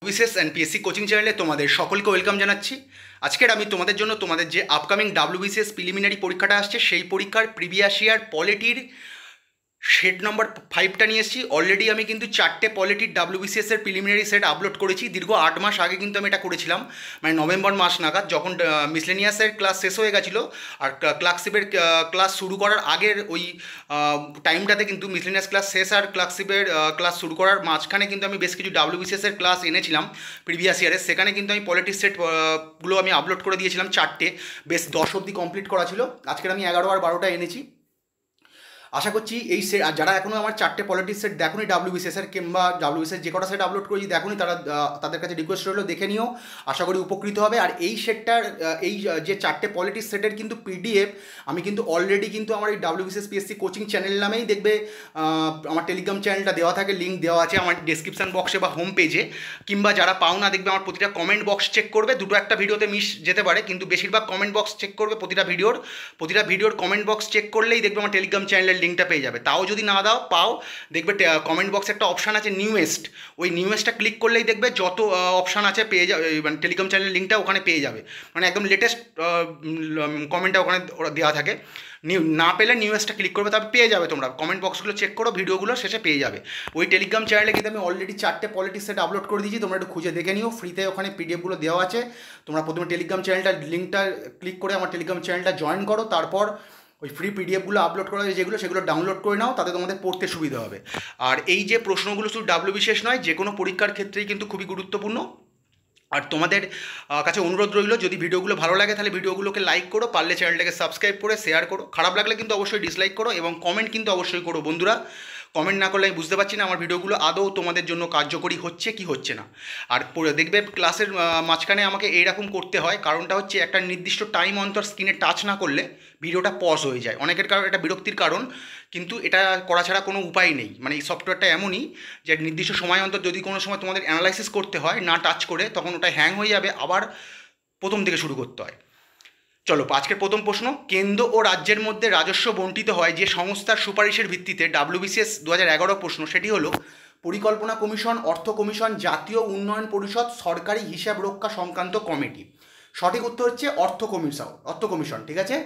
BCS and PSC coaching চ্যানেলে তোমাদের সকলকে ওয়েলকাম জানাচ্ছি। আজকের আমি তোমাদের জন্য তোমাদের যে আপকামিং ডাব্লিউবিসিএস প্রিলিমিনারি পরীক্ষাটা আসছে সেই পরীক্ষার প্রিভিয়াস ইয়ার পলিটির সেট নম্বর 5টা নিয়ে এসেছি। অলরেডি আমি কিন্তু 4টে পলিটির ডাব্লিউবিসিএস এর প্রিলিমিনারি সেট আপলোড করেছি। দীর্ঘ 8 মাস আগে কিন্তু আমি এটা করেছিলাম, মানে নভেম্বর মাস নাগাদ, যখন মিসলেনিয়াসের ক্লাস শেষ হয়ে গেছিলো। আর ক্লার্কশিপের ক্লাস শুরু করার আগের ওই টাইমটাতে কিন্তু মিসলেনিয়াস ক্লাস শেষ আর ক্লার্কশিপের ক্লাস শুরু করার মাঝখানে কিন্তু আমি বেশ কিছু ডাব্লিউবিসিএস এর ক্লাস এনেছিলাম প্রিভিয়াস ইয়ারের। সেখানে কিন্তু আমি পলিটিক্স সেটগুলো আমি আপলোড করে দিয়েছিলাম 4টে, বেশ 10 অবধি কমপ্লিট করা ছিল। আজকের আমি 11 আর 12টা এনেছি। আশা করছি এই সেট, আর যারা এখনও আমার 4টে পলিটিক্স সেট দেখোনি ডাব্লিউবিসিএসের কিংবা ডাব্লিউবিসিএস যে কটা সেট আপলোড করেছি দেখোনি, তারা তাদের কাছে রিকোয়েস্ট রইলো দেখে নিও, আশা করি উপকৃত হবে। আর এই সেটটার এই যে 4টে পলিটিক্স সেটের কিন্তু পিডিএফ আমি কিন্তু অলরেডি কিন্তু আমার এই ডাব্লিউবিসিএস পিএসসি কোচিং চ্যানেল নামেই দেখবে আমার টেলিগ্রাম চ্যানেলটা দেওয়া থাকে, লিঙ্ক দেওয়া আছে আমার ডেসক্রিপশন বক্সে বা হোম পেজে। কিংবা যারা পাও না দেখবে আমার প্রতিটা কমেন্ট বক্স চেক করবে, দুটো একটা ভিডিওতে মিস যেতে পারে কিন্তু বেশিরভাগ কমেন্ট বক্স চেক করবে প্রতিটা ভিডিওর কমেন্ট বক্স চেক করলেই দেখবে আমার টেলিগ্রাম চ্যানেলের লিঙ্কটা পেয়ে যাবে। তাও যদি না পাও দেখবে কমেন্ট বক্সে একটা অপশান আছে নিউয়েস্ট, ওই নিউয়েস্টটা ক্লিক করলেই দেখবে যত অপশান আছে পেয়ে যাবে, মানে টেলিগ্রাম চ্যানেলের লিঙ্কটা ওখানে পেয়ে যাবে, মানে একদম লেটেস্ট কমেন্টটা ওখানে ওরা দেওয়া থাকে। না পেলে নিউয়েস্টটা ক্লিক করবে, তবে পেয়ে যাবে। তোমরা কমেন্ট বক্সগুলো চেক করো, ভিডিওগুলো শেষে পেয়ে যাবে। ওই টেলিগ্রাম চ্যানেলে কিন্তু আমি অলরেডি 4টে পলিটিক্স সেট আপলোড করে দিয়েছি, তোমরা একটু খুঁজে দেখে নিও, ফ্রিতে ওখানে পিডিএফগুলো দেওয়া আছে। তোমরা প্রথমে টেলিগ্রাম চ্যানেলটার লিঙ্কটা ক্লিক করে আমার টেলিগ্রাম চ্যানেলটা জয়েন করো, তারপর ওই ফ্রি পিডিএফগুলো আপলোড করা হয় সেগুলো ডাউনলোড করে নাও, তাতে তোমাদের পড়তে সুবিধা হবে। আর এই যে প্রশ্নগুলো শুধু ডাব্লিউবিসিএস নয়, যে কোনো পরীক্ষার ক্ষেত্রেই কিন্তু খুবই গুরুত্বপূর্ণ। আর তোমাদের কাছে অনুরোধ রইল, যদি ভিডিওগুলো ভালো লাগে তাহলে ভিডিওগুলোকে লাইক করো, পারলে চ্যানেলটাকে সাবস্ক্রাইব করে শেয়ার করো, খারাপ লাগলে কিন্তু অবশ্যই ডিসলাইক করো, এবং কমেন্ট কিন্তু অবশ্যই করো বন্ধুরা। কমেন্ট না করলে আমি বুঝতে পারছি না আমার ভিডিওগুলো আদৌ তোমাদের জন্য কার্যকরী হচ্ছে কি হচ্ছে না। আর দেখবে ক্লাসের মাঝখানে আমাকে এইরকম করতে হয়, কারণটা হচ্ছে একটা নির্দিষ্ট টাইম অন্তর স্ক্রিনে টাচ না করলে ভিডিওটা পজ হয়ে যায়। অনেকের কারণ এটা বিরক্তির কারণ, কিন্তু এটা করা ছাড়া কোনো উপায় নেই। মানে এই সফটওয়্যারটা এমনই যে নির্দিষ্ট সময় অন্তর যদি কোনো সময় তোমাদের অ্যানালাইসিস করতে হয় না টাচ করে, তখন ওটা হ্যাং হয়ে যাবে, আবার প্রথম থেকে শুরু করতে হয়। চলো আজকের প্রথম প্রশ্ন, কেন্দ্র ও রাজ্যের মধ্যে রাজস্ব বণ্টিত হয় যে সংস্থার সুপারিশের ভিত্তিতে ডাব্লিউবিসিএস 2011 প্রশ্ন, সেটি হলো পরিকল্পনা কমিশন, অর্থ কমিশন, জাতীয় উন্নয়ন পরিষদ, সরকারি হিসাব রক্ষা সংক্রান্ত কমিটি। সঠিক উত্তর হচ্ছে অর্থ কমিশন। ঠিক আছে,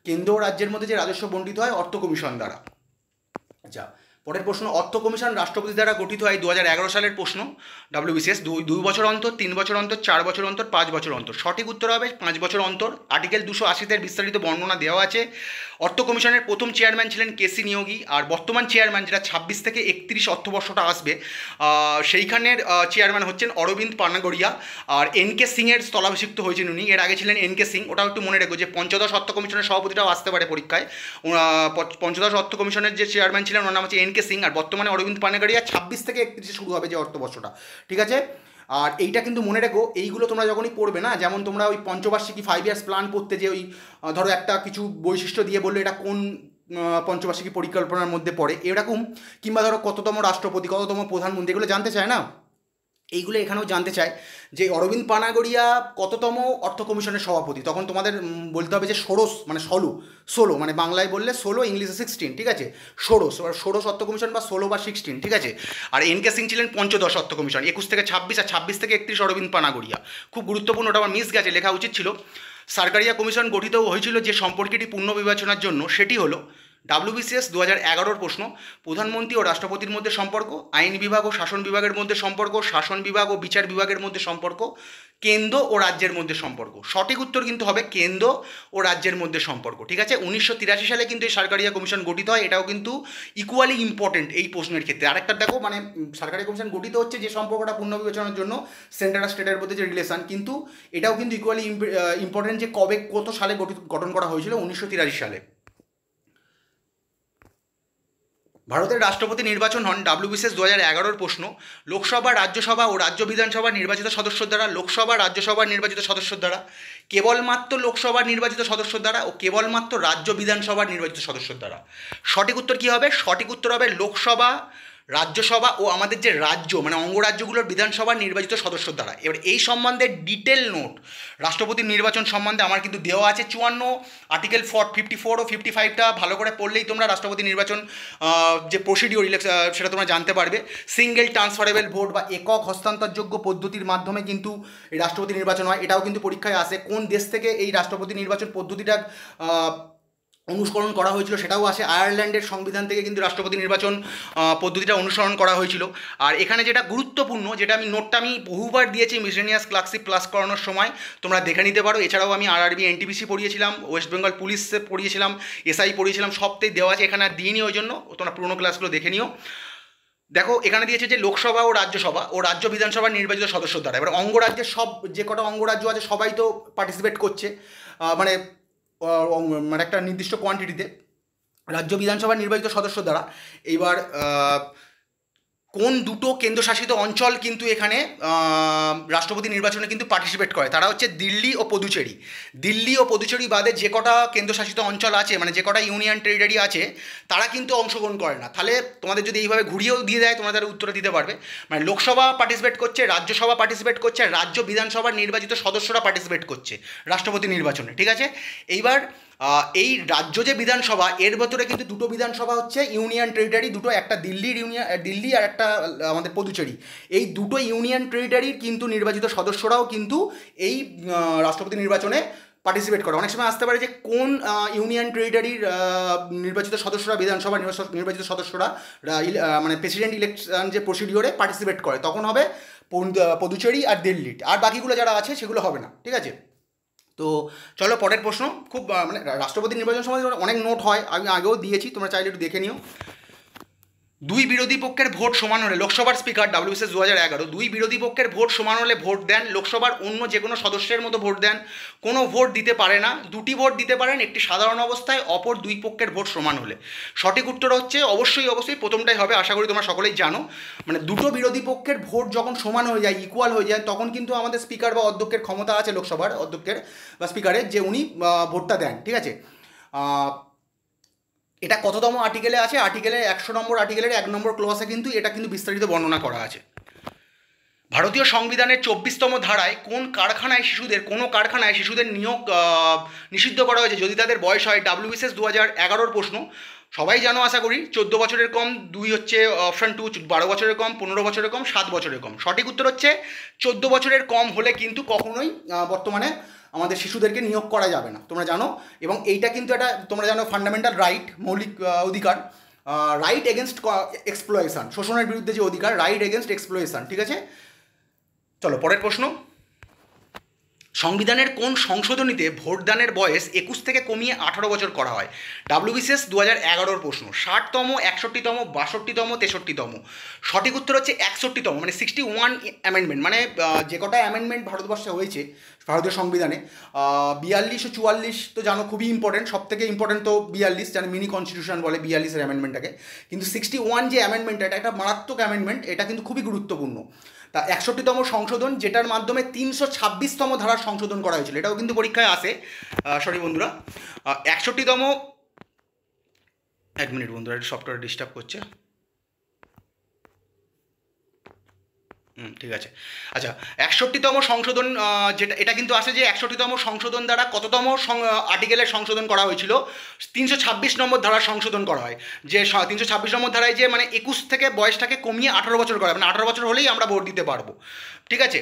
কেন্দ্র ও রাজ্যের মধ্যে যে রাজস্ব বণ্টিত হয় অর্থ কমিশন দ্বারা। আচ্ছা, পরের প্রশ্ন, অর্থ কমিশন রাষ্ট্রপতি দ্বারা গঠিত হয় 2011 সালের প্রশ্ন। ডাব্লিউবিসিএস 2 বছর অন্তর, 3 বছর অন্তর, 4 বছর অন্তর, 5 বছর অন্তর। সঠিক উত্তর হবে 5 বছর অন্তর। আর্টিকেল 280-তে বিস্তারিত বর্ণনা দেওয়া আছে। অর্থ কমিশনের প্রথম চেয়ারম্যান ছিলেন কেসি নিয়োগী, আর বর্তমান চেয়ারম্যান যেটা 26 থেকে 31 অর্থবর্ষটা আসবে সেইখানের চেয়ারম্যান হচ্ছেন অরবিন্দ পানাগড়িয়া। আর এনকে সিংয়ের স্থলাভিষিক্ত হয়েছেন উনি, এর আগে ছিলেন এনকে সিং। ওটাও একটু মনে রেখো যে পঞ্চদশ অর্থ কমিশনের সভাপতিটাও আসতে পারে পরীক্ষায়। পঞ্চদশ অর্থ কমিশনের যে চেয়ারম্যান ছিলেন ওনার নাম হচ্ছে এনকে সিং, আর বর্তমানে অরবিন্দ পানাগড়িয়া। 26 থেকে 31 শুরু হবে যে অর্থবর্ষটা, ঠিক আছে। আর এইটা কিন্তু মনে রেখো, এইগুলো তোমরা যখনই পড়বে না, যেমন তোমরা ওই পঞ্চবার্ষিকী 5 ইয়ার্স প্ল্যান পড়তে, যে ওই ধরো একটা কিছু বৈশিষ্ট্য দিয়ে বললো এটা কোন পঞ্চবার্ষিকী পরিকল্পনার মধ্যে পড়ে এরকম, কিংবা ধরো কততম রাষ্ট্রপতি, কততম প্রধানমন্ত্রী, এগুলো জানতে চায় না, এইগুলো এখানেও জানতে চায় যে অরবিন্দ পানাগড়িয়া কততম অর্থ কমিশনের সভাপতি, তখন তোমাদের বলতে হবে যে ষোড়শ, মানে ষোলো, মানে বাংলায় বললে 16, ইংলিশে 16, ঠিক আছে। ষোড়শ অর্থ কমিশন বা 16 বা 16, ঠিক আছে। আর এনকে সিং ছিলেন পঞ্চদশ অর্থ কমিশন, 21 থেকে 26, আর 26 থেকে 31 অরবিন্দ পানাগড়িয়া। খুব গুরুত্বপূর্ণ, ওটা আমার মিস গেছে, লেখা উচিত ছিল। সরকারিয়া কমিশন গঠিত হয়েছিল যে সম্পর্কটি পুনর্বিবেচনার জন্য, সেটি হলো ডাব্লিউবিসিএস 2011 প্রশ্ন, প্রধানমন্ত্রী ও রাষ্ট্রপতির মধ্যে সম্পর্ক, আইন বিভাগ ও শাসন বিভাগের মধ্যে সম্পর্ক, শাসন বিভাগ ও বিচার বিভাগের মধ্যে সম্পর্ক, কেন্দ্র ও রাজ্যের মধ্যে সম্পর্ক। সঠিক উত্তর কিন্তু হবে কেন্দ্র ও রাজ্যের মধ্যে সম্পর্ক, ঠিক আছে। 1983 সালে কিন্তু এই সরকারিয়া কমিশন গঠিত হয়, এটাও কিন্তু ইকুয়ালি ইম্পর্টেন্ট এই প্রশ্নের ক্ষেত্রে। আরেকটা দেখো, মানে সরকারি কমিশন গঠিত হচ্ছে যে সম্পর্কটা পুনর্বিবেচনার জন্য, সেন্ট্রাল আর স্টেটের মধ্যে যে রিলেশন, কিন্তু এটাও কিন্তু ইকুয়ালি ইম্পর্টেন্ট যে কবে কত সালে গঠন করা হয়েছিল, 1983 সালে। ভারতের রাষ্ট্রপতি নির্বাচন হন ডাব্লিউবিসিএস 2011 প্রশ্ন, লোকসভা, রাজ্যসভা ও রাজ্য বিধানসভা নির্বাচিত সদস্যর দ্বারা, লোকসভা রাজ্যসভা নির্বাচিত সদস্যর দ্বারা, কেবলমাত্র লোকসভা নির্বাচিত সদস্যর দ্বারা ও কেবলমাত্র রাজ্য বিধানসভার নির্বাচিত সদস্যর দ্বারা। সঠিক উত্তর কী হবে? সঠিক উত্তর হবে লোকসভা, রাজ্যসভা ও আমাদের যে রাজ্য মানে অঙ্গরাজ্যগুলোর বিধানসভার নির্বাচিত সদস্যর দ্বারা। এবার এই সম্বন্ধে ডিটেল নোট রাষ্ট্রপতির নির্বাচন সম্বন্ধে আমার কিন্তু দেওয়া আছে 54 আর্টিকেল 54 ও 55টা ভালো করে পড়লেই তোমরা রাষ্ট্রপতি নির্বাচন যে প্রসিডিওর সেটা তোমরা জানতে পারবে। সিঙ্গেল ট্রান্সফারেবল ভোট বা একক হস্তান্তরযোগ্য পদ্ধতির মাধ্যমে কিন্তু এই রাষ্ট্রপতি নির্বাচন হয়, এটাও কিন্তু পরীক্ষায় আসে। কোন দেশ থেকে এই রাষ্ট্রপতি নির্বাচন পদ্ধতিটা অনুসরণ করা হয়েছিল সেটাও আসে। আয়ারল্যান্ডের সংবিধান থেকে কিন্তু রাষ্ট্রপতি নির্বাচন পদ্ধতিটা অনুসরণ করা হয়েছিল। আর এখানে যেটা গুরুত্বপূর্ণ, যেটা নোটটা আমি বহুবার দিয়েছি মিসেলেনিয়াস ক্লার্কশিপ ক্লাস করানোর সময়, তোমরা দেখে নিতে পারো। এছাড়াও আমি আরআরবি এনটিপিসি পড়িয়েছিলাম, ওয়েস্ট বেঙ্গল পুলিশে পড়িয়েছিলাম, এসআই পড়িয়েছিলাম, সবটাই দেওয়া আছে। এখানে আর দিইনি, ওই জন্য তোমরা পুরোনো ক্লাসগুলো দেখে নিও। দেখো এখানে দিয়েছে যে লোকসভা ও রাজ্যসভা ও রাজ্য বিধানসভার নির্বাচিত সদস্য দ্বারা। এবার অঙ্গরাজ্যের সব যে কটা অঙ্গরাজ্য আছে সবাই তো পার্টিসিপেট করছে, মানে মানে একটা নির্দিষ্ট কোয়ান্টিটিতে রাজ্য বিধানসভার নির্বাচিত সদস্য দ্বারা। এইবার কোন দুটো কেন্দ্রশাসিত অঞ্চল কিন্তু এখানে রাষ্ট্রপতি নির্বাচনে কিন্তু পার্টিসিপেট করে, তারা হচ্ছে দিল্লি ও পুদুচেরি। দিল্লি ও পুদুচেরি বাদে যে কটা কেন্দ্রশাসিত অঞ্চল আছে মানে যে কটা ইউনিয়ন টেরিটরি আছে তারা কিন্তু অংশগ্রহণ করে না। তাহলে তোমাদের যদি এইভাবে ঘুরিয়েও দিয়ে দেয় তোমরা তার উত্তরটা দিতে পারবে। মানে লোকসভা পার্টিসিপেট করছে, রাজ্যসভা পার্টিসিপেট করছে, রাজ্য বিধানসভার নির্বাচিত সদস্যরা পার্টিসিপেট করছে রাষ্ট্রপতি নির্বাচনে, ঠিক আছে। এইবার এই রাজ্য যে বিধানসভা এর ভেতরে কিন্তু দুটো বিধানসভা হচ্ছে ইউনিয়ন টেরিটরি, দুটো, একটা দিল্লি আর একটা আমাদের পুদুচেরি। এই দুটো ইউনিয়ন টেরিটরির কিন্তু নির্বাচিত সদস্যরাও কিন্তু এই রাষ্ট্রপতি নির্বাচনে পার্টিসিপেট করে। অনেক সময় আসতে পারে যে কোন ইউনিয়ন টেরিটরির নির্বাচিত সদস্যরা বিধানসভা নির্বাচিত সদস্যরা মানে প্রেসিডেন্ট ইলেকশন যে প্রসিডিওরে পার্টিসিপেট করে, তখন হবে পুদুচেরি আর দিল্লি, আর বাকিগুলো যারা আছে সেগুলো হবে না, ঠিক আছে। তো চলো পরের প্রশ্ন। খুব মানে রাষ্ট্রপতি নির্বাচন সম্বন্ধে অনেক নোট হয়, আমি আগেও দিয়েছি, তোমরা চাইলে একটু দেখে নিও। দুই বিরোধী পক্ষের ভোট সমান হলে লোকসভার স্পিকার ডাব্লিউবিসিএস 2011, দুই বিরোধী পক্ষের ভোট সমান হলে ভোট দেন, লোকসভার অন্য যে কোনো সদস্যের মতো ভোট দেন, কোনো ভোট দিতে পারে না, দুটি ভোট দিতে পারেন একটি সাধারণ অবস্থায়, অপর দুই পক্ষের ভোট সমান হলে। সঠিক উত্তর হচ্ছে অবশ্যই প্রথমটাই হবে, আশা করি তোমরা সকলেই জানো। মানে দুটো বিরোধী পক্ষের ভোট যখন সমান হয়ে যায়, ইকুয়াল হয়ে যায়, তখন কিন্তু আমাদের স্পিকার বা অধ্যক্ষের ক্ষমতা আছে, লোকসভার অধ্যক্ষের বা স্পিকারের, যে উনি ভোটটা দেন, ঠিক আছে। এটা কততম আর্টিকেলে আছে? আর্টিকেলের 100 নম্বর আর্টিকেলের 1 নম্বর ক্লসে কিন্তু এটা কিন্তু বিস্তারিত বর্ণনা করা আছে। ভারতীয় সংবিধানের 24তম ধারায় কোনো কারখানায় শিশুদের নিয়োগ নিষিদ্ধ করা হয়েছে যদি তাদের বয়স হয়, ডাব্লিউবিসিএস 2011 প্রশ্ন, সবাই জানো আশা করি। 14 বছরের কম, 2 হচ্ছে অপশান 2, 12 বছরের কম, 15 বছরের কম, 7 বছরের কম। সঠিক উত্তর হচ্ছে 14 বছরের কম হলে কিন্তু কখনোই বর্তমানে আমাদের শিশুদেরকে নিয়োগ করা যাবে না, তোমরা জানো। এবং এইটা কিন্তু একটা তোমরা জানো ফান্ডামেন্টাল রাইট, মৌলিক অধিকার, রাইট এগেনস্ট এক্সপ্লয়েশন, শোষণের বিরুদ্ধে যে অধিকার, রাইট এগেনস্ট এক্সপ্লয়েশন, ঠিক আছে। চলো পরের প্রশ্ন। সংবিধানের কোন সংশোধনীতে ভোটদানের বয়স 21 থেকে কমিয়ে 18 বছর করা হয়? ডাব্লিউবিসিএস 2011 প্রশ্ন। 60তম, 61তম, 62তম, 63তম। সঠিক উত্তর হচ্ছে 61তম, মানে 61 অ্যামেন্ডমেন্ট। মানে যে কটা অ্যামেন্ডমেন্ট ভারতবর্ষে হয়েছে ভারতীয় সংবিধানে, 42 ও 44 তো জানো খুবই ইম্পর্টেন্ট, সব থেকে ইম্পর্টেন্ট তো 42, যেন মিনি কনস্টিটিউশন বলে 42-এর অ্যামেন্ডমেন্টটাকে। কিন্তু 61 যে অ্যামেন্ডমেন্টটা, এটা একটা মারাত্মক অ্যামেন্ডমেন্ট, এটা কিন্তু খুবই গুরুত্বপূর্ণ। তা 61তম সংশোধন, যেটার মাধ্যমে 326তম ধারার সংশোধন করা হয়েছিল, এটাও কিন্তু পরীক্ষায় আসে। সরি বন্ধুরা, 61তম, এক মিনিট বন্ধুরা, একটু সফটওয়্যার ডিস্টার্ব করছে। ঠিক আছে। আচ্ছা, 61তম সংশোধন, যেটা এটা কিন্তু আসে যে 61তম সংশোধন দ্বারা কততম আর্টিকেলের সংশোধন করা হয়েছিল? 326 নম্বর ধারার সংশোধন করা হয়। যে 326 নম্বর ধারায় যে মানে 21 থেকে বয়সটাকে কমিয়ে 18 বছর করা, মানে 18 বছর হলেই আমরা ভোট দিতে পারবো, ঠিক আছে।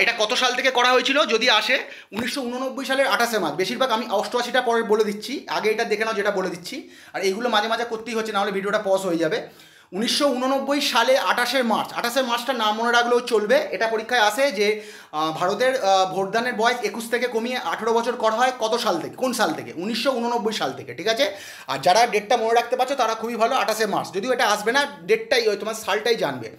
এটা কত সাল থেকে করা হয়েছিল? যদি আসে 1989 সালের 28শে মার্চ। বেশিরভাগ আমি 88টা পরে বলে দিচ্ছি, আগে এটা দেখে নাও যেটা বলে দিচ্ছি, আর এইগুলো মাঝে মাঝে করতেই হচ্ছে, নাহলে ভিডিওটা পজ হয়ে যাবে। 1989 সালে 28শে মার্চটা নাম মনে রাখলেও চলবে। এটা পরীক্ষায় আসে যে ভারতের ভোটদানের বয়স 21 থেকে কমিয়ে 18 বছর করা হয় কত সাল থেকে, কোন সাল থেকে? 1989 সাল থেকে, ঠিক আছে। আর যারা ডেটটা মনে রাখতে পারছো তারা খুবই ভালো, 28শে মার্চ। যদিও এটা আসবে না, ডেটটাই ওই তোমার সালটাই জানবে।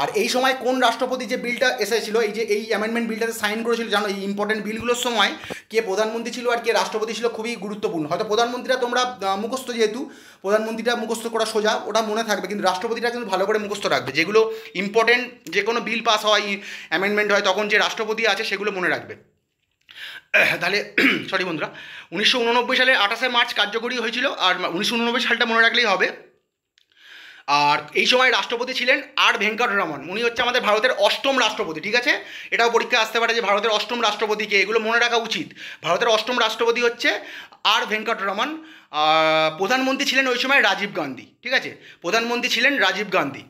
আর এই সময় কোন রাষ্ট্রপতি যে বিলটা এসেছিল, এই অ্যামেন্ডমেন্ট বিলটাতে সাইন করেছিল জানো? এই ইম্পর্টেন্ট বিলগুলোর সময় কে প্রধানমন্ত্রী ছিল আর কে রাষ্ট্রপতি ছিল খুবই গুরুত্বপূর্ণ। হয়তো প্রধানমন্ত্রীরা তোমরা মুখস্থ, যেহেতু প্রধানমন্ত্রীটা মুখস্থ করা সোজা, ওটা মনে থাকবে, কিন্তু রাষ্ট্রপতিটা কিন্তু ভালো করে মুখস্থ রাখবে। যেগুলো ইম্পর্টেন্ট, যে কোনো বিল পাস হয়, অ্যামেন্ডমেন্ট হয়, তখন যে রাষ্ট্রপতি আছে সেগুলো মনে রাখবে। তাহলে সরি বন্ধুরা, 1989 সালের 28শে মার্চ কার্যকরী হয়েছিল, আর 1989 সালটা মনে রাখলেই হবে। আর এই সময় রাষ্ট্রপতি ছিলেন আর ভেঙ্কটরমন, উনি হচ্ছে আমাদের ভারতের অষ্টম রাষ্ট্রপতি। ঠিক আছে, এটাও পরীক্ষায় আসতে পারে যে ভারতের অষ্টম রাষ্ট্রপতিকে, এগুলো মনে রাখা উচিত। ভারতের অষ্টম রাষ্ট্রপতি হচ্ছে আর ভেঙ্কটরমন। প্রধানমন্ত্রী ছিলেন ওই সময় রাজীব গান্ধী। ঠিক আছে, প্রধানমন্ত্রী ছিলেন রাজীব গান্ধী।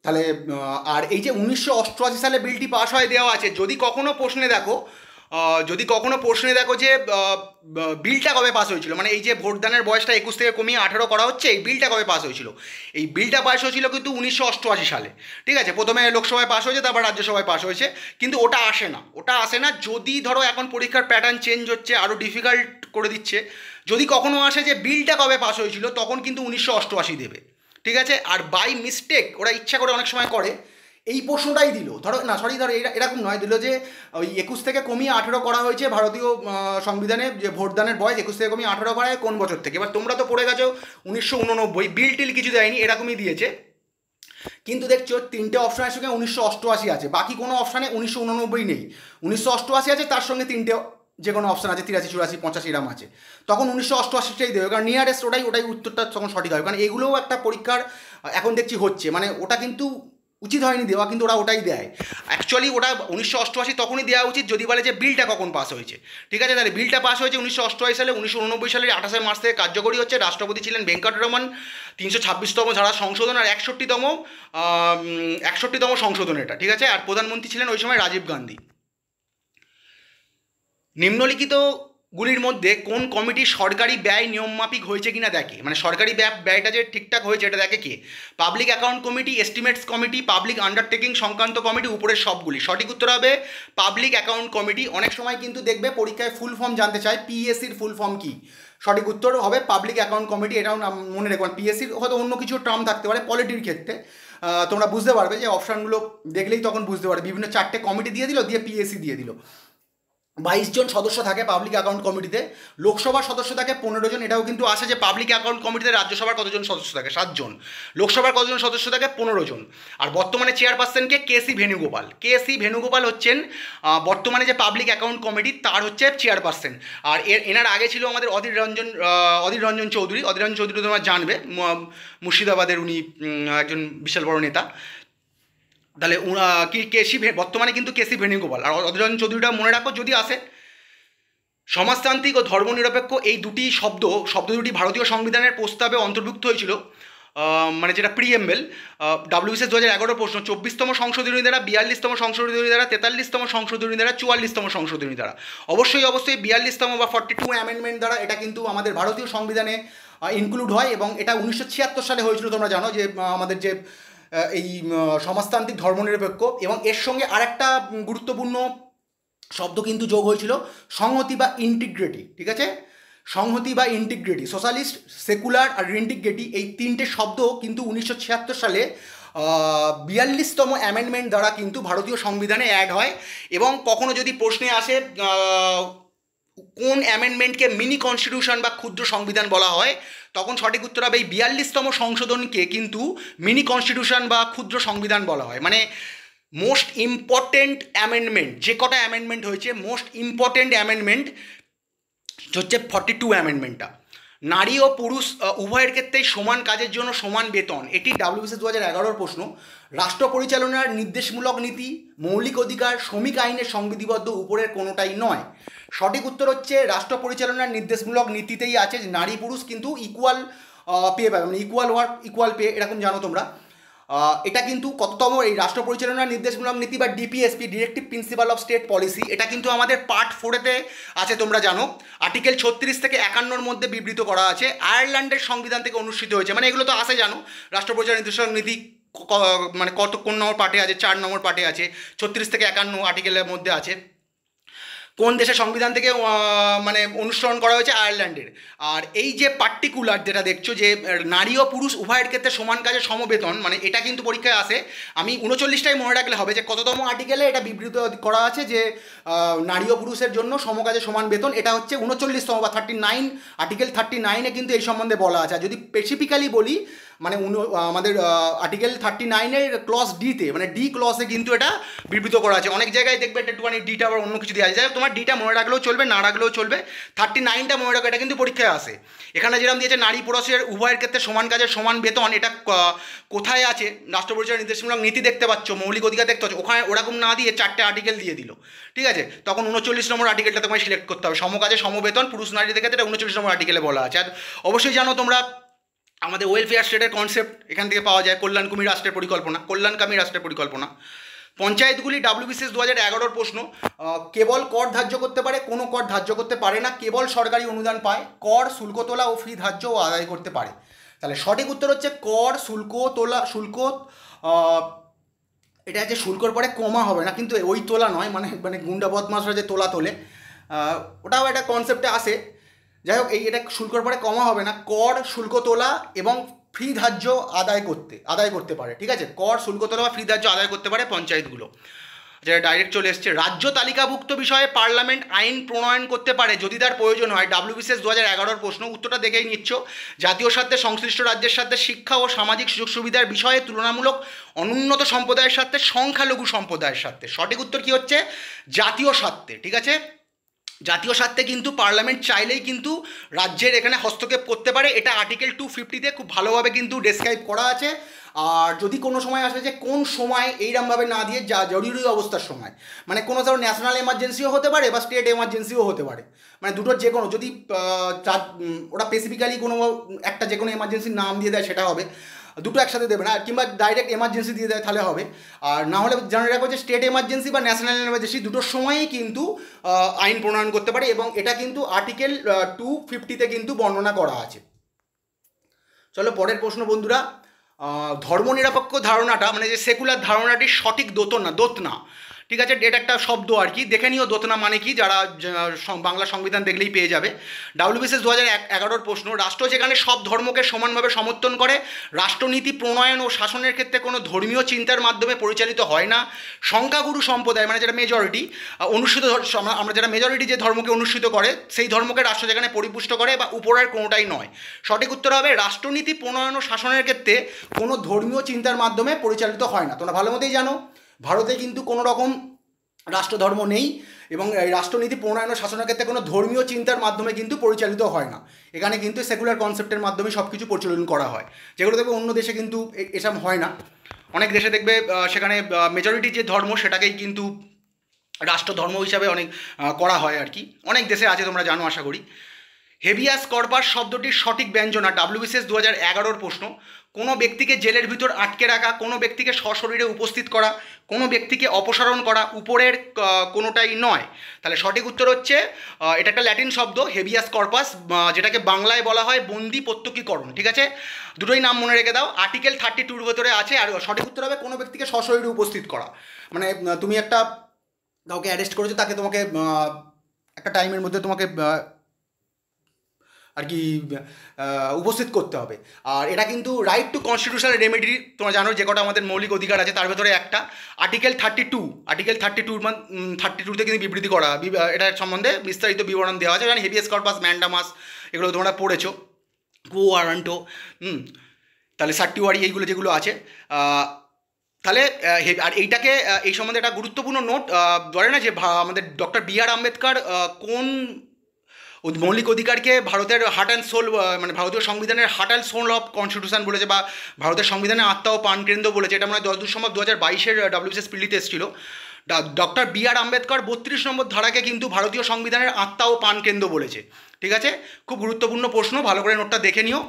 তাহলে আর এই যে 1988 সালে বিলটি পাস হয়ে দেওয়া আছে, যদি কখনো প্রশ্নে দেখো, যে বিলটা কবে পাস হয়েছিল, মানে এই যে ভোটদানের বয়সটা 21 থেকে কমিয়ে 18 করা হচ্ছে, এই বিলটা কবে পাস হয়েছিল? এই বিলটা পাস হয়েছিল কিন্তু 1988 সালে। ঠিক আছে, প্রথমে লোকসভায় পাস হয়েছে, তারপর রাজ্যসভায় পাস হয়েছে, কিন্তু ওটা আসে না। যদি ধরো এখন পরীক্ষার প্যাটার্ন চেঞ্জ হচ্ছে, আরও ডিফিকাল্ট করে দিচ্ছে, যদি কখনো আসে যে বিলটা কবে পাস হয়েছিল, তখন কিন্তু 1988 দেবে। ঠিক আছে, আর বাই মিস্টেক ওরা ইচ্ছা করে অনেক সময় করে এই প্রশ্নটাই দিল, ধরো এরকম নয়, দিল যে ওই 21 থেকে কমিয়ে 18 করা হয়েছে ভারতীয় সংবিধানে, যে ভোটদানের বয়স 21 থেকে কমিয়ে 18 করা হয় কোন বছর থেকে। এবার তোমরা তো পড়ে গেছো 1989, বিল টিল কিছু দেয়নি, এরকমই দিয়েছে। কিন্তু দেখছো তিনটে অপশনের সঙ্গে 1988 আছে, বাকি কোনো অপশানে 1989 নেই। 1988 আছে, তার সঙ্গে তিনটে যে কোনো অপশান আছে 83, 84, 85 এরম আছে, তখন 1988টাই দেবে, কারণ নিয়ারেস্ট ওটাই উত্তরটা তখন সঠিক হবে। কারণ এগুলোও একটা পরীক্ষার এখন দেখছি হচ্ছে, মানে ওটা কিন্তু উচিত হয়নি দেওয়া, কিন্তু ওরা ওটাই দেয়। অ্যাকচুয়ালি ওটা 1988 তখনই দেওয়া উচিত যদি বলে যে বিলটা কখন পাস হয়েছে। ঠিক আছে, তাহলে বিলটা পাস হয়েছে 1988 সালে। 1989 সালের 28 মার্চ থেকে কার্যকরী হচ্ছে। রাষ্ট্রপতি ছিলেন ভেঙ্কটরমন। 326তম ধারা সংশোধন আর 61তম সংশোধন এটা। ঠিক আছে, আর প্রধানমন্ত্রী ছিলেন ওই সময় রাজীব গান্ধী। নিম্নলিখিতগুলির মধ্যে কোন কমিটি সরকারি ব্যয় নিয়মমাফিক হয়েছে কিনা দেখে, মানে সরকারি ব্যয়টা যে ঠিকঠাক হয়েছে এটা দেখে কে? Public account committee, estimates committee, public undertaking সংক্রান্ত কমিটি, উপরের সবগুলি। সঠিক উত্তর হবে পাবলিক অ্যাকাউন্ট কমিটি। অনেক সময় কিন্তু দেখবে পরীক্ষায় ফুল ফর্ম জানতে চায়, পিএসসির ফুল ফর্ম কি? সঠিক উত্তর হবে পাবলিক অ্যাকাউন্ট কমিটি। এটাও মনে রাখবেন, পিএসসির হয়তো অন্য কিছু টার্ম থাকতে পারে পলিটির ক্ষেত্রে, তোমরা বুঝতে পারবে যে অপশানগুলো দেখলেই তখন বুঝতে পারবে, বিভিন্ন 4টে কমিটি দিয়ে দিল, দিয়ে পিএসসি দিয়ে দিল। 22 জন সদস্য থাকে পাবলিক অ্যাকাউন্ট কমিটিতে। লোকসভার সদস্য থাকে 15 জন। এটাও কিন্তু আসে যে পাবলিক অ্যাকাউন্ট কমিটিতে রাজ্যসভার কতজন সদস্য থাকে? 7 জন। লোকসভার কতজন সদস্য থাকে? 15 জন। আর বর্তমানে চেয়ারপারসনকে কেসি ভেনুগোপাল হচ্ছেন বর্তমানে যে পাবলিক অ্যাকাউন্ট কমিটি তার হচ্ছে চেয়ারপারসন। আর এনার আগে ছিল আমাদের অধীর রঞ্জন চৌধুরী। তোমরা জানবে, মুর্শিদাবাদের উনি একজন বিশাল বড় নেতা। তাহলে বর্তমানে কিন্তু কেসি ভেনুগোপাল। আর অধীর রঞ্জন চৌধুরীটা মনে রাখো যদি আসে। সমাজতান্ত্রিক ও ধর্মনিরপেক্ষ এই শব্দ দুটি ভারতীয় সংবিধানের প্রস্তাবে অন্তর্ভুক্ত হয়েছিল, মানে যেটা প্রিএমবেল। WBCS 2011 প্রশ্ন। 24তম সংশোধনী দ্বারা, 42তম সংশোধনী দ্বারা, 43তম সংশোধনী দ্বারা, 44তম সংশোধনী দ্বারা। অবশ্যই 42তম বা 42 অ্যামেন্ডমেন্ট দ্বারা এটা কিন্তু আমাদের ভারতীয় সংবিধানে ইনক্লুড হয়, এবং এটা 1976 সালে হয়েছিল। তোমরা জানো যে আমাদের যে এই সমাজতান্ত্রিক ধর্মনিরপেক্ষ, এবং এর সঙ্গে আরেকটা গুরুত্বপূর্ণ শব্দ কিন্তু যোগ হয়েছিল, সংহতি বা ইন্টিগ্রিটি। ঠিক আছে, সংহতি বা ইন্টিগ্রিটি, সোশ্যালিস্ট, সেকুলার আর ইন্টিগ্রিটি, এই তিনটে শব্দ কিন্তু 1976 সালে 42তম অ্যামেন্ডমেন্ট দ্বারা কিন্তু ভারতীয় সংবিধানে অ্যাড হয়। এবং কখনো যদি প্রশ্নে আসে কোন অ্যামেন্ডমেন্টকে মিনি কনস্টিটিউশন বা ক্ষুদ্র সংবিধান বলা হয়, তখন সঠিক উত্তর হবে এই 42তম সংশোধনকে কিন্তু মিনি কনস্টিটিউশন বা ক্ষুদ্র সংবিধান বলা হয়। মানে মোস্ট ইম্পর্টেন্ট অ্যামেন্ডমেন্ট, যে কটা অ্যামেন্ডমেন্ট হয়েছে মোস্ট ইম্পর্টেন্ট অ্যামেন্ডমেন্ট হচ্ছে 42 অ্যামেন্ডমেন্টটা। নারী ও পুরুষ উভয়ের ক্ষেত্রেই সমান কাজের জন্য সমান বেতন, এটি WBCS 2011 প্রশ্ন। রাষ্ট্র পরিচালনার নির্দেশমূলক নীতি, মৌলিক অধিকার, শ্রমিক আইনের সংবিধিবদ্ধ উপরের কোনোটাই নয়। সঠিক উত্তর হচ্ছে রাষ্ট্র পরিচালনার নির্দেশমূলক নীতিতেই আছে নারী পুরুষ কিন্তু ইকুয়াল পে পাবে, মানে ইকুয়াল ওয়ার্ক ইকুয়াল পে, এরকম জানো তোমরা। এটা কিন্তু কততম এই রাষ্ট্র পরিচালনার নির্দেশমূলক নীতি বা DPSP, directive principal of state policy, এটা কিন্তু আমাদের পার্ট 4-তে আছে, তোমরা জানো। আর্টিকেল 36 থেকে 51-র মধ্যে বিবৃত করা আছে। আয়ারল্যান্ডের সংবিধান থেকে অনুসৃত হয়েছে, মানে এগুলো তো আসে জানো। রাষ্ট্র পরিচালনা নির্দেশমূলক নীতি মানে কোন নম্বর পার্টে আছে? 4 নম্বর পার্টে আছে। 36 থেকে 51 আর্টিকেলের মধ্যে আছে। কোন দেশের সংবিধান থেকে মানে অনুসরণ করা হয়েছে? আয়ারল্যান্ডের। আর এই যে পার্টিকুলার যেটা দেখছো যে নারী ও পুরুষ উভয়ের ক্ষেত্রে সমান কাজে সমবেতন, মানে এটা কিন্তু পরীক্ষায় আসে। আমি 39টাই মনে রাখলে হবে যে কততম আর্টিকেলে এটা বিবৃত করা আছে যে নারী ও পুরুষের জন্য সমকাজে সমান বেতন। এটা হচ্ছে 39তম বা 39, আর্টিকেল 39-এ কিন্তু এই সম্বন্ধে বলা আছে। আর যদি স্পেসিফিক্যালি বলি মানে আমাদের আর্টিকেল 39-এর ক্লজ ডিতে, মানে ডি ক্লজে কিন্তু এটা বিবৃত করা আছে। অনেক জায়গায় দেখবে এটা একটুখানি ডিটা আবার অন্য কিছু দেওয়া আছে, যাই হোক তোমার ডিটা মনে রাখলেও চলবে, না রাখলেও চলবে। 39টা মনে রাখো, এটা কিন্তু পরীক্ষায় আসে। এখানে যেরকম দিয়েছে নারী পুরুষের উভয়ের ক্ষেত্রে সমান কাজের সমান বেতন, এটা কোথায় আছে? রাষ্ট্র পরিচালনা নির্দেশমূলক নীতি দেখতে পাচ্ছ, মৌলিক অধিকার দেখতে পাচ্ছ, ওখানে ওরকম না দিয়ে 4টে আর্টিকেল দিয়ে দিল, ঠিক আছে? তখন 39 নম্বর আর্টিকেলটা তোমায় সিলেক্ট করতে হবে। সমকাজে সমবেতন পুরুষ নারীদের ক্ষেত্রে এটা 39 নম্বর আর্টিকেলে বলা আছে। আর অবশ্যই জানো তোমরা আমাদের ওয়েলফেয়ার স্টেটের কনসেপ্ট এখান থেকে পাওয়া যায়, কল্যাণকামী রাষ্ট্রের পরিকল্পনা। পঞ্চায়েতগুলি ডাব্লিউবিসিএস 2011 প্রশ্ন, কেবল কর ধার্য করতে পারে, কোনো কর ধার্য করতে পারে না, কেবল সরকারি অনুদান পায়, কর শুল্ক তোলা ও ফি ধার্য ও আদায় করতে পারে। তাহলে সঠিক উত্তর হচ্ছে কর শুল্ক তোলা, এটা হচ্ছে শুল্কর পরে কমা হবে না, কিন্তু ওই তোলা নয়, মানে গুন্ডা বদমাশরা যে তোলা তোলে, ওটাও একটা কনসেপ্টে আসে। যাই হোক, এটা শুল্কর পরে কমা হবে না, কর শুল্ক তোলা এবং ফি ধার্য আদায় করতে পারে, ঠিক আছে? কর শুল্ক তোলা বা ফি ধার্য আদায় করতে পারে পঞ্চায়েতগুলো। যেটা ডাইরেক্ট চলে এসছে, রাজ্য তালিকাভুক্ত বিষয়ে পার্লামেন্ট আইন প্রণয়ন করতে পারে যদি তার প্রয়োজন হয়। ডাব্লিউবিসিএস 2011 প্রশ্ন, উত্তরটা দেখেই নিচ্ছ। জাতীয় স্বার্থে সংশ্লিষ্ট রাজ্যের সাথে শিক্ষা ও সামাজিক সুযোগ সুবিধার বিষয়ে তুলনামূলক অনুন্নত সম্প্রদায়ের সাথে সংখ্যালঘু সম্প্রদায়ের সাথে। সঠিক উত্তর কি হচ্ছে? জাতীয় স্বার্থে, ঠিক আছে? জাতীয় স্বার্থে কিন্তু পার্লামেন্ট চাইলেই কিন্তু রাজ্যের এখানে হস্তক্ষেপ করতে পারে। এটা আর্টিকেল 250-তে খুব ভালোভাবে কিন্তু ডেসক্রাইব করা আছে। আর যদি কোনো সময় আসে যে কোন সময় এইরকমভাবে না দিয়ে জরুরি অবস্থার সময়, মানে কোনো ধরো ন্যাশনাল এমার্জেন্সিও হতে পারে বা স্টেট এমার্জেন্সিও হতে পারে, মানে দুটোর যে কোনো, যদি ওরা স্পেসিফিক্যালি কোনো একটা যে কোনো এমার্জেন্সির নাম দিয়ে দেয় সেটা হবে, দুটো একসাথে দেবে না, কিংবা ডাইরেক্ট এমার্জেন্সি দিয়ে দেয় তাহলে হবে। আর না হলে জানা রাখবো যে স্টেট এমার্জেন্সি বা ন্যাশনাল এমার্জেন্সি দুটোর সময়ই কিন্তু আইন প্রণয়ন করতে পারে, এবং এটা কিন্তু আর্টিকেল 250-তে কিন্তু বর্ণনা করা আছে। চলো পরের প্রশ্ন বন্ধুরা, ধর্মনিরপেক্ষ ধারণাটা, মানে যে সেকুলার ধারণাটি সঠিক দোতনা, ঠিক আছে? এটা একটা শব্দ আর কি, দেখে নিও দোতনা মানে কি, যারা বাংলা সংবিধান দেখলেই পেয়ে যাবে। ডাব্লিউবিসিএস 2011 প্রশ্ন, রাষ্ট্র যেখানে সব ধর্মকে সমানভাবে সমর্থন করে, রাষ্ট্রনীতি প্রণয়ন ও শাসনের ক্ষেত্রে কোনো ধর্মীয় চিন্তার মাধ্যমে পরিচালিত হয় না, সংখ্যাগুরু সম্প্রদায় মানে যেটা মেজরিটি অনুষ্ঠিত, আমরা যারা মেজরিটি যে ধর্মকে অনুষ্ঠিত করে সেই ধর্মকে রাষ্ট্র যেখানে পরিপুষ্ট করে, বা উপরের কোনোটাই নয়। সঠিক উত্তর হবে রাষ্ট্রনীতি প্রণয়ন ও শাসনের ক্ষেত্রে কোনো ধর্মীয় চিন্তার মাধ্যমে পরিচালিত হয় না। তোমরা ভালো মতোই জানো ভারতে কিন্তু কোনো রকম রাষ্ট্রধর্ম নেই, এবং এই রাষ্ট্রনীতি প্রণয়ন ও শাসনের ক্ষেত্রে কোনো ধর্মীয় চিন্তার মাধ্যমে কিন্তু পরিচালিত হয় না। এখানে কিন্তু সেকুলার কনসেপ্টের মাধ্যমে সব কিছু পরিচালন করা হয়, যেগুলো দেখবে অন্য দেশে কিন্তু এসব হয় না। অনেক দেশে দেখবে সেখানে মেজরিটি যে ধর্ম সেটাকেই কিন্তু রাষ্ট্রধর্ম হিসাবে অনেক করা হয় আর কি, অনেক দেশে আছে, তোমরা জানো আশা করি। হেভিয়াস কর্পাস শব্দটির সঠিক ব্যঞ্জনা, ডাব্লিউবিসিএস 2011 প্রশ্ন, কোনো ব্যক্তিকে জেলের ভিতর আটকে রাখা, কোনো ব্যক্তিকে সশরীরে উপস্থিত করা, কোনো ব্যক্তিকে অপসারণ করা, উপরের কোনোটাই নয়। তাহলে সঠিক উত্তর হচ্ছে, এটা একটা ল্যাটিন শব্দ হেভিয়াস কর্পাস, যেটাকে বাংলায় বলা হয় বন্দি প্রত্যক্ষীকরণ, ঠিক আছে? দুটোই নাম মনে রেখে দাও, আর্টিকেল 32-র ভেতরে আছে। আর সঠিক উত্তর হবে কোনো ব্যক্তিকে সশরীরে উপস্থিত করা, মানে তুমি একটা কাউকে অ্যারেস্ট করেছো, তাকে তোমাকে একটা টাইমের মধ্যে তোমাকে আর কি উপস্থিত করতে হবে। আর এটা কিন্তু রাইট টু কনস্টিটিউশনাল রেমেডি, তোমরা জানো যে কটা আমাদের মৌলিক অধিকার আছে তার ভেতরে একটা আর্টিকেল 32-তে কিন্তু বিবৃতি করা, এটার সম্বন্ধে বিস্তারিত বিবরণ দেওয়া আছে। যেমন হেভিয়াস কর্পাস, ম্যান্ডামাস, এগুলো তোমরা পড়েছো, কো ওয়ারান্টো, তাহলে সার্টিওয়ারি, এইগুলো যেগুলো আছে। তাহলে আর এইটাকে এই সম্বন্ধে একটা গুরুত্বপূর্ণ নোট ধরে না, যে আমাদের ডক্টর বি.আর. আম্বেদকর কোন মৌলিক অধিকারকে ভারতের হার্ট অ্যান্ড সোল, মানে ভারতীয় সংবিধানের heart and soul of constitution বলেছে, বা ভারতের সংবিধানের আত্মা ও প্রাণকেন্দ্র বলেছে। এটা মনে হয় 10 ডিসেম্বর 2022-এর ডাব্লিউবিসিএস পিলিতে এসেছিল। Doctor B R. আম্বেদকর 32 নম্বর ধারাকে কিন্তু ভারতীয় সংবিধানের আত্মা ও প্রাণকেন্দ্র বলেছে, ঠিক আছে? খুব গুরুত্বপূর্ণ প্রশ্ন, ভালো করে নোটটা দেখে নিও।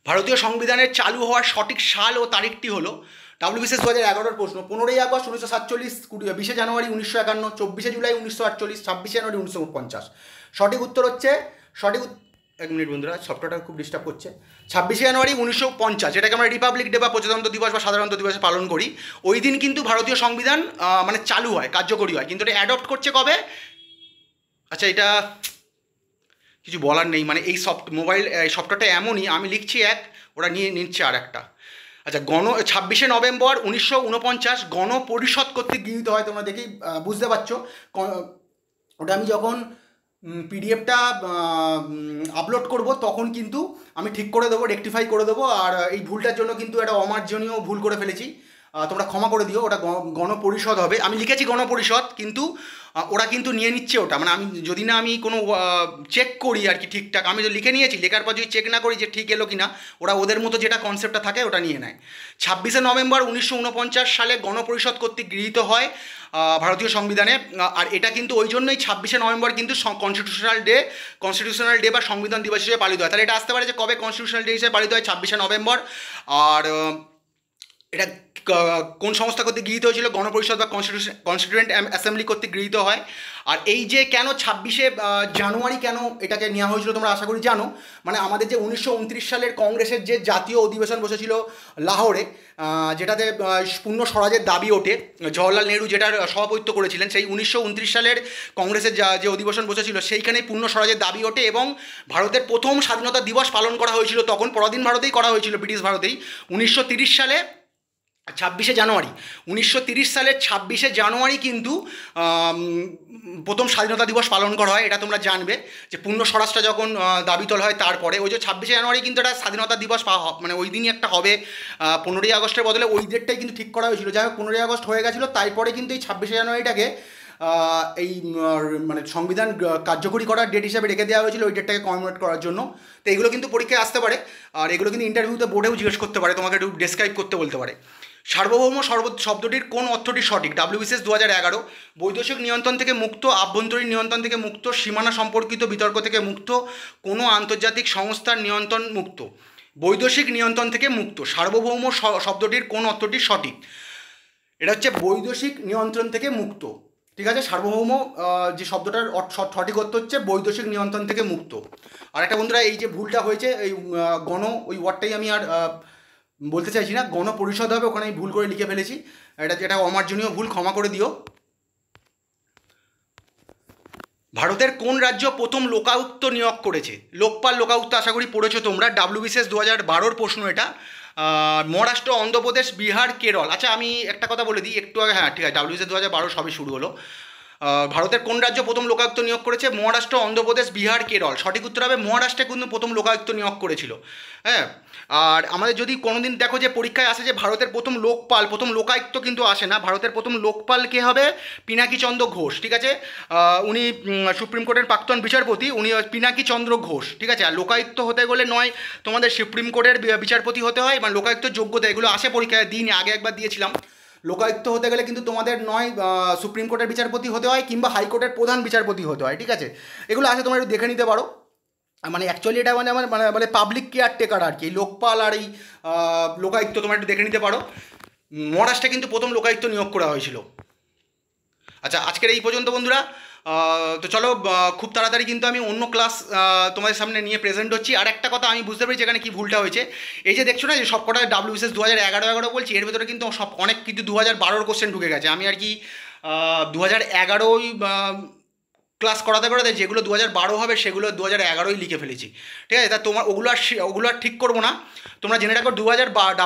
ভারতীয় সংবিধানের চালু হওয়ার সঠিক সাল ও তারিখটি হলো, ডাব্লিউবিসিএস 2011 প্রশ্ন, 15ই আগস্ট 1947, 20 জানুয়ারি 1951, 24 জুলাই 1948, 26 জানুয়ারি 1949। সঠিক উত্তর হচ্ছে, এক মিনিট বন্ধুরা, সফটওয়্যারটা খুব ডিস্টার্ব করছে। 26 জানুয়ারি 1950, যেটাকে আমরা রিপাবলিক ডে বা প্রজাতন্ত্র দিবস বা সাধারণতন্ত্র দিবসে পালন করি। ওই দিন কিন্তু ভারতীয় সংবিধান মানে চালু হয়, কার্যকরী হয়। কিন্তু এটা অ্যাডপ্ট করছে কবে? আচ্ছা, এটা কিছু বলার নেই, মানে এই এই সফটওয়্যারটা এমনই, আমি লিখছি এক, ওরা নিয়ে নিচ্ছে আর একটা। আচ্ছা, 26শে নভেম্বর 1949 গণপরিষদ কর্তৃক গৃহীত হয়। তোমরা দেখেই বুঝতে পারছো, ওটা আমি যখন পিডিএফটা আপলোড করব তখন কিন্তু আমি ঠিক করে দেবো, রেকটিফাই করে দেবো। আর এই ভুলটার জন্য কিন্তু একটা অমার্জনীয় ভুল করে ফেলেছি, তোমরা ক্ষমা করে দিও। ওটা গণপরিষদ হবে, আমি লিখেছি গণপরিষদ, কিন্তু ওরা কিন্তু নিয়ে নিচ্ছে ওটা। মানে আমি যদি না আমি কোনো চেক করি আর কি ঠিকঠাক, আমি তো লিখে নিয়েছি, লেখার পর যদি চেক না করি যে ঠিক এলো কি না, ওরা ওদের মতো যেটা কনসেপ্টটা থাকে ওটা নিয়ে নেয়। 26শে নভেম্বর 1949 সালে গণপরিষদ কর্তৃক গৃহীত হয় ভারতীয় সংবিধানে। আর এটা কিন্তু ওই জন্যই 26শে নভেম্বর কিন্তু কনস্টিটিউশনাল ডে বা সংবিধান দিবস হিসেবে পালিত হয়। তাহলে এটা আসতে পারে যে কবে কনস্টিটিউশনাল ডে হিসেবে পালিত হয়? 26শে নভেম্বর। আর এটা কোন সংস্থা কর্তৃক গৃহীত হয়েছিল? গণপরিষদ বা কনস্টিটিউয়েন্ট অ্যাসেম্বলি কর্তৃক গৃহীত হয়। আর এই যে কেন 26শে জানুয়ারি কেন এটাকে নেওয়া হয়েছিল তোমরা আশা করি জানো। মানে আমাদের যে 1929 সালের কংগ্রেসের যে জাতীয় অধিবেশন বসেছিল লাহোরে, যেটাতে পূর্ণ স্বরাজের দাবি ওঠে, জওহরলাল নেহরু যেটার সভাপতিত্ব করেছিলেন, সেই 1929 সালের কংগ্রেসের যে অধিবেশন বসেছিল সেইখানেই পূর্ণ স্বরাজের দাবি ওঠে এবং ভারতের প্রথম স্বাধীনতা দিবস পালন করা হয়েছিল। তখন পরাধীন ভারতেই করা হয়েছিল, ব্রিটিশ ভারতেই। 1930 সালে 26শে জানুয়ারি, 1930 সালের 26শে জানুয়ারি কিন্তু প্রথম স্বাধীনতা দিবস পালন করা হয়। এটা তোমরা জানবে যে পূর্ণ স্বরাজটা যখন দাবি তোলা হয় তারপরে ওই যে 26শে জানুয়ারি কিন্তু একটা স্বাধীনতা দিবস মানে ওই দিনই একটা হবে। 15ই আগস্টের বদলে ওই ডেটটাই কিন্তু ঠিক করা হয়েছিল। যাই হোক, 15ই আগস্ট হয়ে গেছিলো, তারপরে কিন্তু এই 26শে জানুয়ারিটাকে এই মানে সংবিধান কার্যকরী করার ডেট হিসাবে রেখে দেওয়া হয়েছিল, ওই ডেটটাকে কমেমোরেট করার জন্য। তো এগুলো কিন্তু পরীক্ষায় আসতে পারে, আর এগুলো কিন্তু ইন্টারভিউতে বোর্ডেও জিজ্ঞেস করতে পারে, তোমাকে একটু ডেসক্রাইব করতে বলতে পারে। সার্বভৌম শব্দটির কোন অর্থটি সঠিক? WBCS 2011। বৈদেশিক নিয়ন্ত্রণ থেকে মুক্ত, আভ্যন্তরীণ নিয়ন্ত্রণ থেকে মুক্ত, সীমানা সম্পর্কিত বিতর্ক থেকে মুক্ত, কোনো আন্তর্জাতিক সংস্থার নিয়ন্ত্রণ মুক্ত। বৈদেশিক নিয়ন্ত্রণ থেকে মুক্ত। সার্বভৌম শব্দটির কোন অর্থটি সঠিক? এটা হচ্ছে বৈদেশিক নিয়ন্ত্রণ থেকে মুক্ত। ঠিক আছে, সার্বভৌম যে শব্দটার সঠিক অর্থ হচ্ছে বৈদেশিক নিয়ন্ত্রণ থেকে মুক্ত। আর একটা বন্ধুরা, এই যে ভুলটা হয়েছে, এই ওই ওয়ার্ডটাই আমি আর বলতে চাইছি না, গণপরিষদ হবে, ওখানে আমি ভুল করে লিখে ফেলেছি। এটা অমার্জনীয় ভুল, ক্ষমা করে দিও। ভারতের কোন রাজ্য প্রথম লোকায়ুক্ত নিয়োগ করেছে? লোকপাল লোকায়ুক্ত আশা করি পড়েছো তোমরা, WBCS 2012 প্রশ্ন এটা। মহারাষ্ট্র, অন্ধ্রপ্রদেশ, বিহার, কেরল। আচ্ছা আমি একটা কথা বলে দিই একটু আগে, হ্যাঁ ঠিক আছে, WBCS 2012 সবই শুরু হলো। ভারতের কোন রাজ্য প্রথম লোকায়ুক্ত নিয়োগ করেছে? মহারাষ্ট্র, অন্ধ্রপ্রদেশ, বিহার, কেরল। সঠিক উত্তর হবে মহারাষ্ট্রে কিন্তু প্রথম লোকায়ুক্ত নিয়োগ করেছিল। হ্যাঁ, আর আমাদের যদি কোনোদিন দেখো যে পরীক্ষায় আসে যে ভারতের প্রথম প্রথম লোকায়ুক্ত কিন্তু আসে না। ভারতের প্রথম লোকপাল কে হবে? পিনাকি চন্দ্র ঘোষ। ঠিক আছে, উনি সুপ্রিম কোর্টের প্রাক্তন বিচারপতি, উনি পিনাকি চন্দ্র ঘোষ। ঠিক আছে, আর লোকায়ুক্ত হতে গেলে নয় তোমাদের সুপ্রিম কোর্টের বিচারপতি হতে হয়, মানে লোকায়ুক্ত যোগ্যতা এগুলো আসে পরীক্ষায়, দিন আগে একবার দিয়েছিলাম। লোকায়ুক্ত হতে গেলে কিন্তু তোমাদের নয় সুপ্রিম কোর্টের বিচারপতি হতে হয় কিংবা হাইকোর্টের প্রধান বিচারপতি হতে হয়। ঠিক আছে, এগুলো আছে, তোমরা একটু দেখে নিতে পারো। মানে অ্যাকচুয়ালি এটা মানে আমার মানে পাবলিক কেয়ারটেকার আর কি, লোকপাল আর এই লোকায়ুক্ত তোমরা একটু দেখে নিতে পারো। মহারাষ্ট্রে কিন্তু প্রথম লোকায়ুক্ত নিয়োগ করা হয়েছিল। আচ্ছা, আজকের এই পর্যন্ত বন্ধুরা। তো চলো, খুব তাড়াতাড়ি কিন্তু আমি অন্য ক্লাস তোমাদের সামনে নিয়ে প্রেজেন্ট হচ্ছি। আর একটা কথা আমি বুঝতে পেরেছি এখানে কী ভুলটা হয়েছে। এই যে দেখছো না যে সব কটা WBCS 2011 বলছি, এর ভেতরে কিন্তু সব অনেক কিন্তু 2012 কোশ্চেন ঢুকে গেছে। আমি আর কি 2011 ক্লাস করাতে করাতে যেগুলো 2012 হবে সেগুলো 2011 লিখে ফেলেছি। ঠিক আছে, তা তোমার ওগুলো আর ঠিক করবো না। তোমরা জেনে রাখো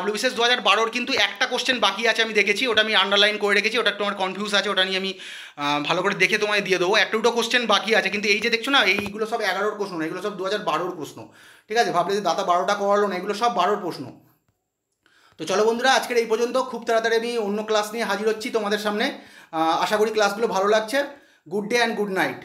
WBCS 2012 কিন্তু একটা কোশ্চেন বাকি আছে, আমি দেখেছি, ওটা আমি আন্ডারলাইন করে রেখেছি, ওটা তোমার কনফিউজ আছে, ওটা নিয়ে আমি ভালো করে দেখে তোমায় দিয়ে দেবো। একটা দুটো কোশ্চেন বাকি আছে, কিন্তু এই যে দেখছো না এইগুলো সব 11 প্রশ্ন না, এগুলো সব 2012 প্রশ্ন। ঠিক আছে, ভাবলে যে দাদা 12টা করালো না, এগুলো সব 12 প্রশ্ন। তো চলো বন্ধুরা, আজকের এই পর্যন্ত। খুব তাড়াতাড়ি আমি অন্য ক্লাস নিয়ে হাজির হচ্ছি তোমাদের সামনে। আশা করি ক্লাসগুলো ভালো লাগছে। Good day and good night.